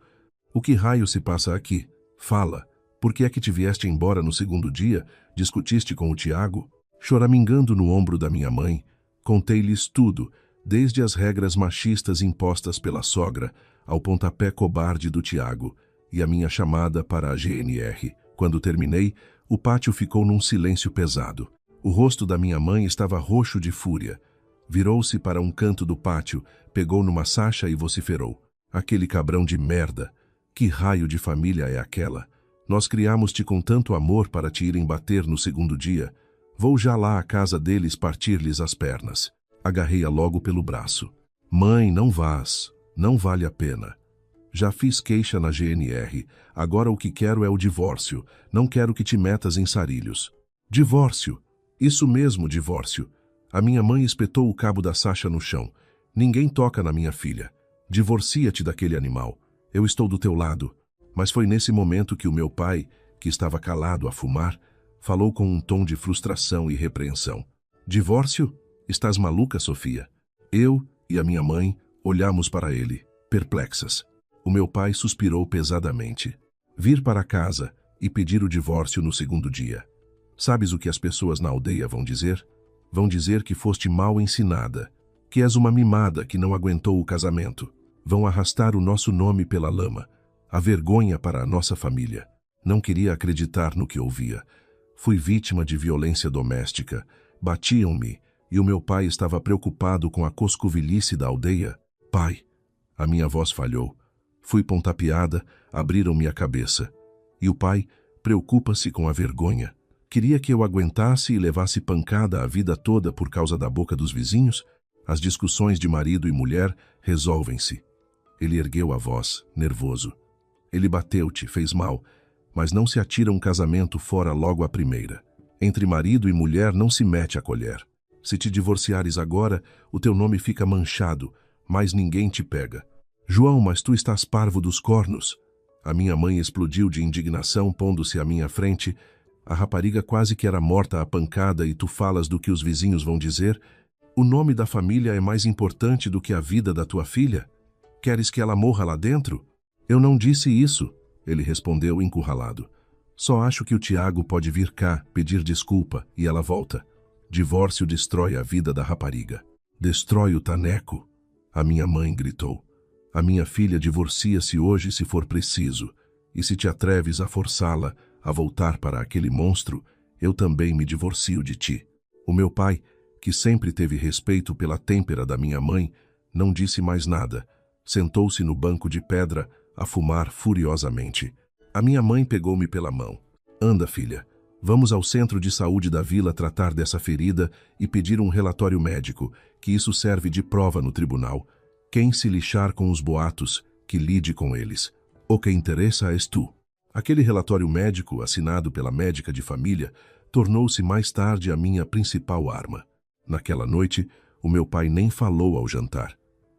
O que raio se passa aqui? Fala. Por que é que te vieste embora no segundo dia? Discutiste com o Tiago? Choramingando no ombro da minha mãe, contei-lhes tudo, desde as regras machistas impostas pela sogra, ao pontapé cobarde do Tiago, e a minha chamada para a GNR. Quando terminei, o pátio ficou num silêncio pesado. O rosto da minha mãe estava roxo de fúria. Virou-se para um canto do pátio, pegou numa sacha e vociferou. Aquele cabrão de merda! Que raio de família é aquela? Nós criamos-te com tanto amor para te irem bater no segundo dia. Vou já lá à casa deles partir-lhes as pernas. Agarrei-a logo pelo braço. Mãe, não vás. Não vale a pena. Já fiz queixa na GNR. Agora o que quero é o divórcio. Não quero que te metas em sarilhos. Divórcio. Isso mesmo, divórcio. A minha mãe espetou o cabo da sacha no chão. Ninguém toca na minha filha. Divorcia-te daquele animal. Eu estou do teu lado. Mas foi nesse momento que o meu pai, que estava calado a fumar, falou com um tom de frustração e repreensão. Divórcio? Estás maluca, Sofia? Eu e a minha mãe olhamos para ele, perplexas. O meu pai suspirou pesadamente. Vir para casa e pedir o divórcio no segundo dia. Sabes o que as pessoas na aldeia vão dizer? Vão dizer que foste mal ensinada, que és uma mimada que não aguentou o casamento. Vão arrastar o nosso nome pela lama. A vergonha para a nossa família. Não queria acreditar no que ouvia. Fui vítima de violência doméstica. Batiam-me e o meu pai estava preocupado com a coscovilhice da aldeia. Pai, a minha voz falhou. Fui pontapeada, abriram-me a cabeça. E o pai preocupa-se com a vergonha. Queria que eu aguentasse e levasse pancada a vida toda por causa da boca dos vizinhos? As discussões de marido e mulher resolvem-se. Ele ergueu a voz, nervoso. Ele bateu-te, fez mal, mas não se atira um casamento fora logo à primeira. Entre marido e mulher não se mete a colher. Se te divorciares agora, o teu nome fica manchado, mas ninguém te pega. João, mas tu estás parvo dos cornos. A minha mãe explodiu de indignação, pondo-se à minha frente. A rapariga quase que era morta à pancada e tu falas do que os vizinhos vão dizer? O nome da família é mais importante do que a vida da tua filha? Queres que ela morra lá dentro? Eu não disse isso, ele respondeu encurralado. Só acho que o Tiago pode vir cá, pedir desculpa, e ela volta. Divórcio destrói a vida da rapariga. Destrói o Taneco, a minha mãe gritou. A minha filha divorcia-se hoje se for preciso, e se te atreves a forçá-la a voltar para aquele monstro, eu também me divorcio de ti. O meu pai, que sempre teve respeito pela têmpera da minha mãe, não disse mais nada. Sentou-se no banco de pedra a fumar furiosamente. A minha mãe pegou-me pela mão. Anda, filha, vamos ao centro de saúde da vila tratar dessa ferida e pedir um relatório médico, que isso serve de prova no tribunal. Quem se lixar com os boatos, que lide com eles. O que interessa és tu. Aquele relatório médico, assinado pela médica de família, tornou-se mais tarde a minha principal arma. Naquela noite, o meu pai nem falou ao jantar.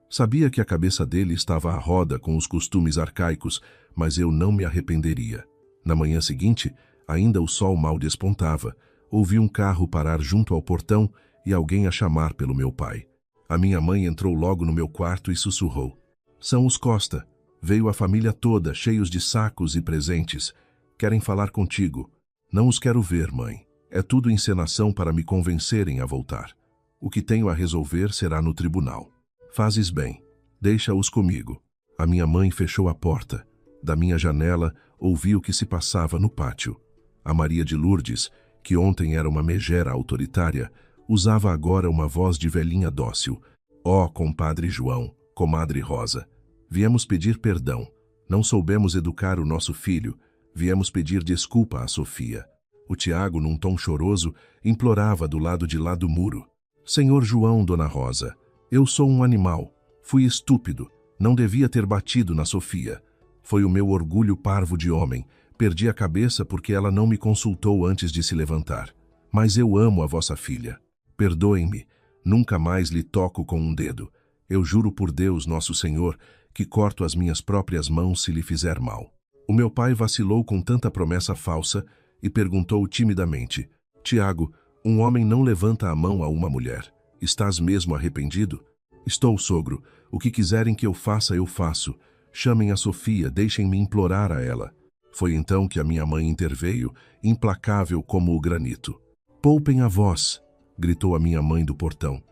Sabia que a cabeça dele estava à roda com os costumes arcaicos, mas eu não me arrependeria. Na manhã seguinte, ainda o sol mal despontava, ouvi um carro parar junto ao portão e alguém a chamar pelo meu pai. A minha mãe entrou logo no meu quarto e sussurrou. São os Costa. Veio a família toda, cheios de sacos e presentes. Querem falar contigo. Não os quero ver, mãe. É tudo encenação para me convencerem a voltar. O que tenho a resolver será no tribunal. Fazes bem. Deixa-os comigo. A minha mãe fechou a porta. Da minha janela, ouvi o que se passava no pátio. A Maria de Lourdes, que ontem era uma megera autoritária, usava agora uma voz de velhinha dócil. Ó, compadre João, comadre Rosa, viemos pedir perdão. Não soubemos educar o nosso filho. Viemos pedir desculpa à Sofia. O Tiago, num tom choroso, implorava do lado de lá do muro. Senhor João, dona Rosa, eu sou um animal. Fui estúpido. Não devia ter batido na Sofia. Foi o meu orgulho parvo de homem. Perdi a cabeça porque ela não me consultou antes de se levantar. Mas eu amo a vossa filha. Perdoem-me. Nunca mais lhe toco com um dedo. Eu juro por Deus, nosso Senhor, que corto as minhas próprias mãos se lhe fizer mal. O meu pai vacilou com tanta promessa falsa e perguntou timidamente. Tiago, um homem não levanta a mão a uma mulher. Estás mesmo arrependido? Estou, sogro. O que quiserem que eu faça, eu faço. Chamem a Sofia, deixem-me implorar a ela. Foi então que a minha mãe interveio, implacável como o granito. Poupem a voz, gritou a minha mãe do portão.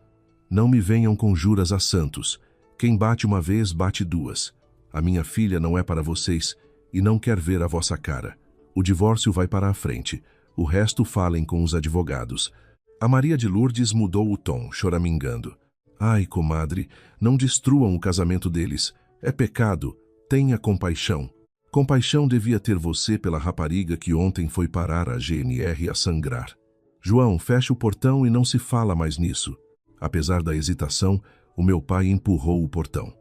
Não me venham com juras a santos. Quem bate uma vez, bate duas. A minha filha não é para vocês e não quer ver a vossa cara. O divórcio vai para a frente. O resto falem com os advogados. A Maria de Lourdes mudou o tom, choramingando. Ai, comadre, não destruam o casamento deles. É pecado. Tenha compaixão. Compaixão devia ter você pela rapariga que ontem foi parar a GNR a sangrar. João, feche o portão e não se fala mais nisso. Apesar da hesitação, o meu pai empurrou o portão.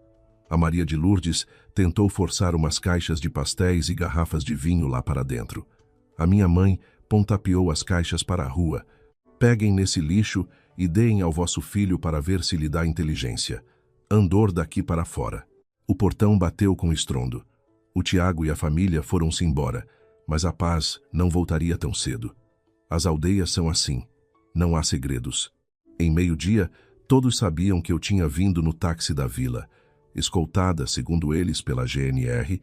A Maria de Lourdes tentou forçar umas caixas de pastéis e garrafas de vinho lá para dentro. A minha mãe pontapeou as caixas para a rua. Peguem nesse lixo e deem ao vosso filho para ver se lhe dá inteligência. Andor daqui para fora. O portão bateu com estrondo. O Tiago e a família foram-se embora, mas a paz não voltaria tão cedo. As aldeias são assim. Não há segredos. Em meio-dia, todos sabiam que eu tinha vindo no táxi da vila. Escoltada, segundo eles, pela GNR,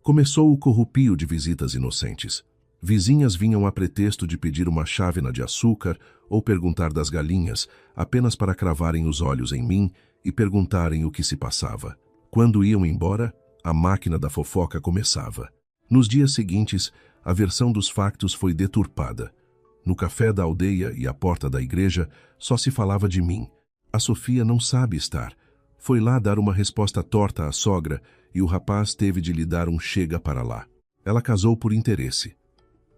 começou o corrupio de visitas inocentes. Vizinhas vinham a pretexto de pedir uma chávena de açúcar ou perguntar das galinhas, apenas para cravarem os olhos em mim e perguntarem o que se passava. Quando iam embora, a máquina da fofoca começava. Nos dias seguintes, a versão dos factos foi deturpada. No café da aldeia e à porta da igreja, só se falava de mim. A Sofia não sabe estar. Foi lá dar uma resposta torta à sogra e o rapaz teve de lhe dar um chega para lá. Ela casou por interesse.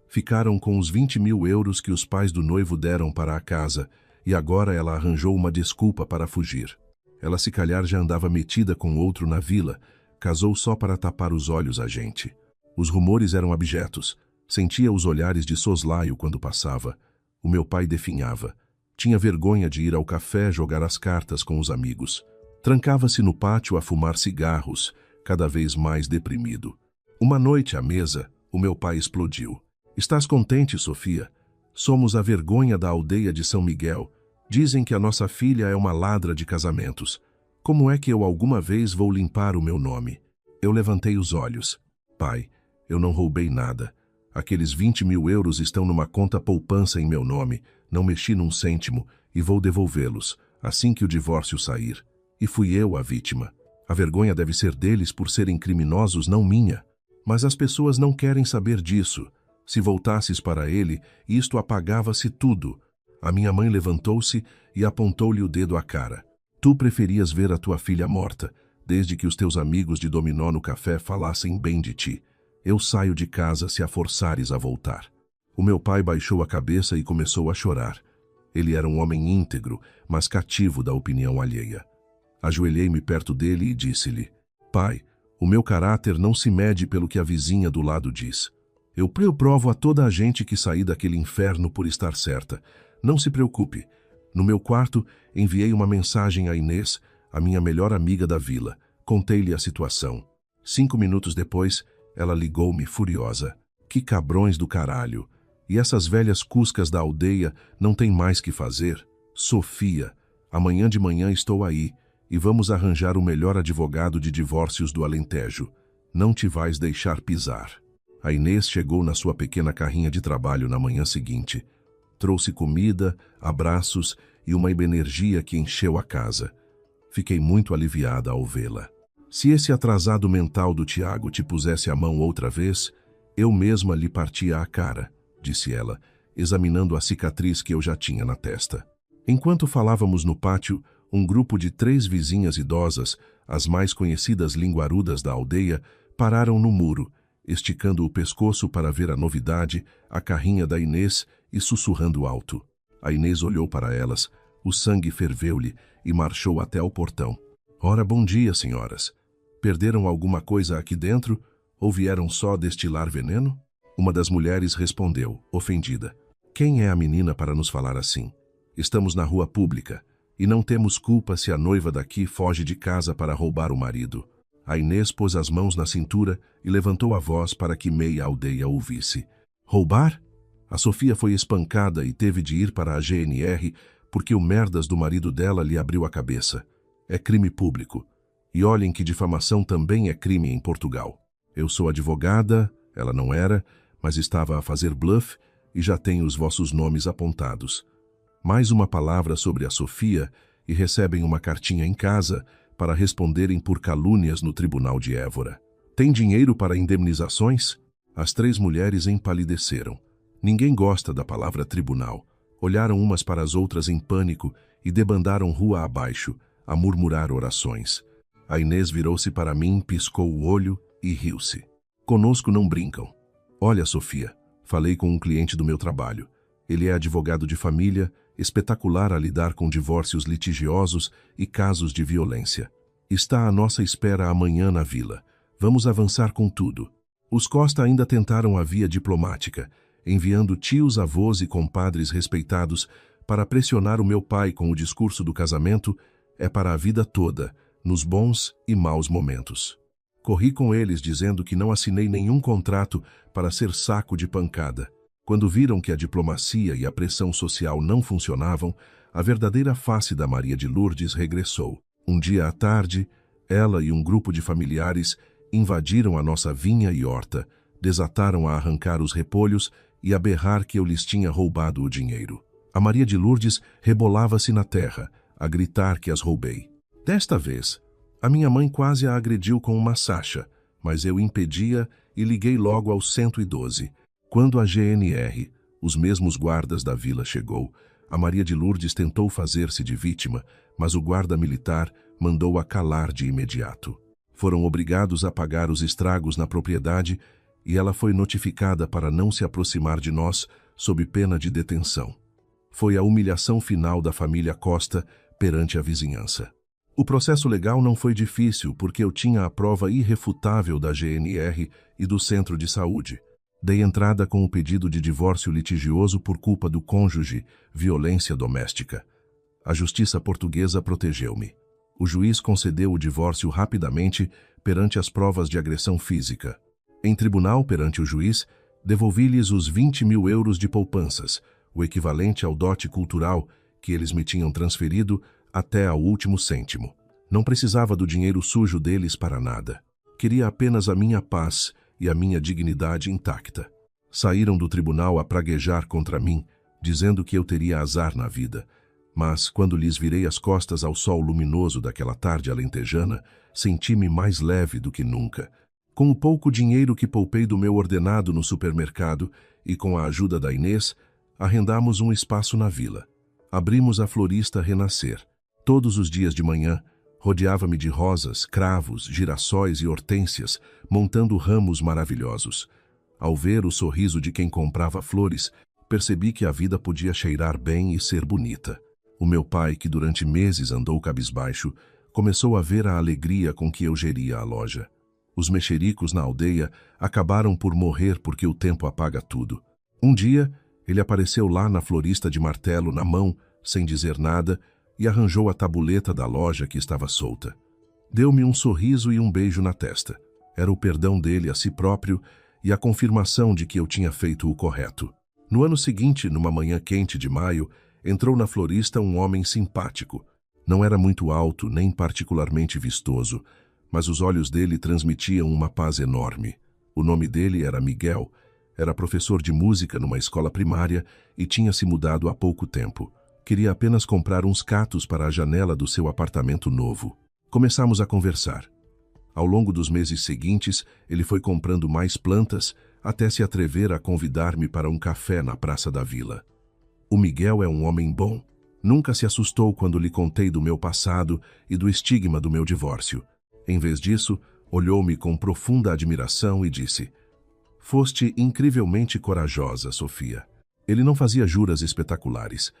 Ficaram com os 20.000 euros que os pais do noivo deram para a casa e agora ela arranjou uma desculpa para fugir. Ela se calhar já andava metida com outro na vila, casou só para tapar os olhos a gente. Os rumores eram abjetos. Sentia os olhares de soslaio quando passava. O meu pai definhava. Tinha vergonha de ir ao café jogar as cartas com os amigos. Trancava-se no pátio a fumar cigarros, cada vez mais deprimido. Uma noite à mesa, o meu pai explodiu. Estás contente, Sofia? Somos a vergonha da aldeia de São Miguel. Dizem que a nossa filha é uma ladra de casamentos. Como é que eu alguma vez vou limpar o meu nome? Eu levantei os olhos. Pai, eu não roubei nada. Aqueles 20.000 euros estão numa conta poupança em meu nome. Não mexi num cêntimo e vou devolvê-los assim que o divórcio sair. E fui eu a vítima. A vergonha deve ser deles por serem criminosos, não minha. Mas as pessoas não querem saber disso. Se voltasses para ele, isto apagava-se tudo. A minha mãe levantou-se e apontou-lhe o dedo à cara. Tu preferias ver a tua filha morta, desde que os teus amigos de dominó no café falassem bem de ti. Eu saio de casa se a forçares a voltar. O meu pai baixou a cabeça e começou a chorar. Ele era um homem íntegro, mas cativo da opinião alheia. Ajoelhei-me perto dele e disse-lhe: Pai, o meu caráter não se mede pelo que a vizinha do lado diz. Eu provo a toda a gente que saí daquele inferno por estar certa. Não se preocupe. No meu quarto, enviei uma mensagem a Inês, a minha melhor amiga da vila. Contei-lhe a situação. 5 minutos depois, ela ligou-me furiosa. Que cabrões do caralho! E essas velhas cuscas da aldeia não têm mais que fazer? Sofia, amanhã de manhã estou aí e vamos arranjar o melhor advogado de divórcios do Alentejo. Não te vais deixar pisar. A Inês chegou na sua pequena carrinha de trabalho na manhã seguinte. Trouxe comida, abraços e uma energia que encheu a casa. Fiquei muito aliviada ao vê-la. Se esse atrasado mental do Tiago te pusesse a mão outra vez, eu mesma lhe partia a cara, disse ela, examinando a cicatriz que eu já tinha na testa. Enquanto falávamos no pátio, um grupo de 3 vizinhas idosas, as mais conhecidas linguarudas da aldeia, pararam no muro, esticando o pescoço para ver a novidade, a carrinha da Inês, e sussurrando alto. A Inês olhou para elas, o sangue ferveu-lhe e marchou até ao portão. Ora, bom dia, senhoras. Perderam alguma coisa aqui dentro ou vieram só destilar veneno? Uma das mulheres respondeu, ofendida. Quem é a menina para nos falar assim? Estamos na rua pública e não temos culpa se a noiva daqui foge de casa para roubar o marido. A Inês pôs as mãos na cintura e levantou a voz para que meia aldeia ouvisse. Roubar? A Sofia foi espancada e teve de ir para a GNR porque o merdas do marido dela lhe abriu a cabeça. É crime público. E olhem que difamação também é crime em Portugal. Eu sou advogada, ela não era, mas estava a fazer bluff e já tenho os vossos nomes apontados. Mais uma palavra sobre a Sofia e recebem uma cartinha em casa para responderem por calúnias no tribunal de Évora. Tem dinheiro para indemnizações? As 3 mulheres empalideceram. Ninguém gosta da palavra tribunal. Olharam umas para as outras em pânico e debandaram rua abaixo, a murmurar orações. A Inês virou-se para mim, piscou o olho e riu-se. Conosco não brincam. Olha, Sofia, falei com um cliente do meu trabalho. Ele é advogado de família, espetacular a lidar com divórcios litigiosos e casos de violência. Está à nossa espera amanhã na vila. Vamos avançar com tudo. Os Costa ainda tentaram a via diplomática, enviando tios, avós e compadres respeitados para pressionar o meu pai com o discurso do casamento é para a vida toda, nos bons e maus momentos. Corri com eles dizendo que não assinei nenhum contrato para ser saco de pancada. Quando viram que a diplomacia e a pressão social não funcionavam, a verdadeira face da Maria de Lourdes regressou. Um dia à tarde, ela e um grupo de familiares invadiram a nossa vinha e horta, desataram a arrancar os repolhos e a berrar que eu lhes tinha roubado o dinheiro. A Maria de Lourdes rebolava-se na terra, a gritar que as roubei. Desta vez, a minha mãe quase a agrediu com uma sacha, mas eu impedia e liguei logo ao 112. Quando a GNR, os mesmos guardas da vila, chegou, a Maria de Lourdes tentou fazer-se de vítima, mas o guarda militar mandou-a calar de imediato. Foram obrigados a pagar os estragos na propriedade e ela foi notificada para não se aproximar de nós sob pena de detenção. Foi a humilhação final da família Costa perante a vizinhança. O processo legal não foi difícil porque eu tinha a prova irrefutável da GNR e do centro de saúde. Dei entrada com o pedido de divórcio litigioso por culpa do cônjuge, violência doméstica. A justiça portuguesa protegeu-me. O juiz concedeu o divórcio rapidamente perante as provas de agressão física. Em tribunal, perante o juiz, devolvi-lhes os 20.000 euros de poupanças, o equivalente ao dote cultural que eles me tinham transferido até ao último cêntimo. Não precisava do dinheiro sujo deles para nada. Queria apenas a minha paz e a minha dignidade intacta. Saíram do tribunal a praguejar contra mim, dizendo que eu teria azar na vida. Mas, quando lhes virei as costas ao sol luminoso daquela tarde alentejana, senti-me mais leve do que nunca. Com o pouco dinheiro que poupei do meu ordenado no supermercado e com a ajuda da Inês, arrendamos um espaço na vila. Abrimos a florista Renascer. Todos os dias de manhã, rodeava-me de rosas, cravos, girassóis e hortênsias, montando ramos maravilhosos. Ao ver o sorriso de quem comprava flores, percebi que a vida podia cheirar bem e ser bonita. O meu pai, que durante meses andou cabisbaixo, começou a ver a alegria com que eu geria a loja. Os mexericos na aldeia acabaram por morrer porque o tempo apaga tudo. Um dia, ele apareceu lá na florista de martelo na mão, sem dizer nada, e arranjou a tabuleta da loja que estava solta. Deu-me um sorriso e um beijo na testa. Era o perdão dele a si próprio e a confirmação de que eu tinha feito o correto. No ano seguinte, numa manhã quente de maio, entrou na florista um homem simpático. Não era muito alto, nem particularmente vistoso, mas os olhos dele transmitiam uma paz enorme. O nome dele era Miguel, era professor de música numa escola primária e tinha se mudado há pouco tempo. Queria apenas comprar uns catos para a janela do seu apartamento novo. Começamos a conversar. Ao longo dos meses seguintes, ele foi comprando mais plantas até se atrever a convidar-me para um café na praça da vila. O Miguel é um homem bom. Nunca se assustou quando lhe contei do meu passado e do estigma do meu divórcio. Em vez disso, olhou-me com profunda admiração e disse: "Foste incrivelmente corajosa, Sofia." Ele não fazia juras espetaculares,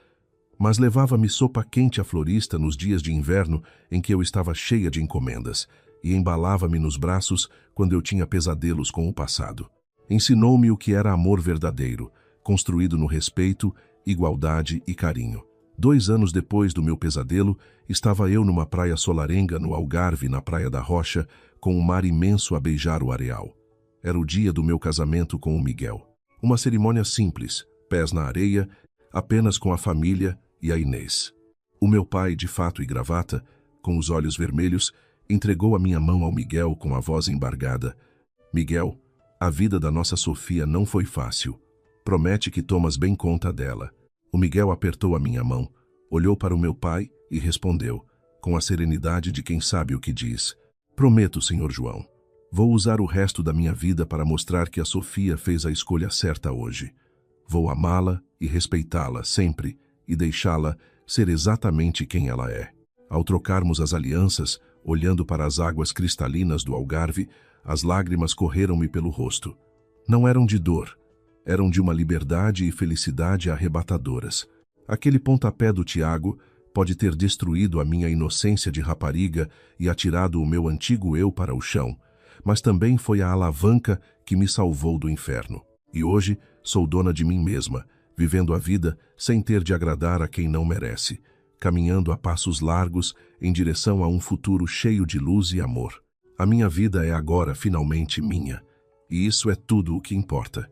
mas levava-me sopa quente à florista nos dias de inverno em que eu estava cheia de encomendas e embalava-me nos braços quando eu tinha pesadelos com o passado. Ensinou-me o que era amor verdadeiro, construído no respeito, igualdade e carinho. 2 anos depois do meu pesadelo, estava eu numa praia solarenga no Algarve, na Praia da Rocha, com um mar imenso a beijar o areal. Era o dia do meu casamento com o Miguel. Uma cerimônia simples, pés na areia, apenas com a família e a Inês. O meu pai, de fato e gravata, com os olhos vermelhos, entregou a minha mão ao Miguel com a voz embargada. "Miguel, a vida da nossa Sofia não foi fácil. Promete que tomas bem conta dela." O Miguel apertou a minha mão, olhou para o meu pai e respondeu, com a serenidade de quem sabe o que diz: "Prometo, Senhor João. Vou usar o resto da minha vida para mostrar que a Sofia fez a escolha certa hoje. Vou amá-la e respeitá-la sempre e deixá-la ser exatamente quem ela é." Ao trocarmos as alianças, olhando para as águas cristalinas do Algarve, as lágrimas correram-me pelo rosto. Não eram de dor, eram de uma liberdade e felicidade arrebatadoras. Aquele pontapé do Tiago pode ter destruído a minha inocência de rapariga e atirado o meu antigo eu para o chão, mas também foi a alavanca que me salvou do inferno. E hoje sou dona de mim mesma, vivendo a vida sem ter de agradar a quem não merece, caminhando a passos largos em direção a um futuro cheio de luz e amor. A minha vida é agora finalmente minha, e isso é tudo o que importa.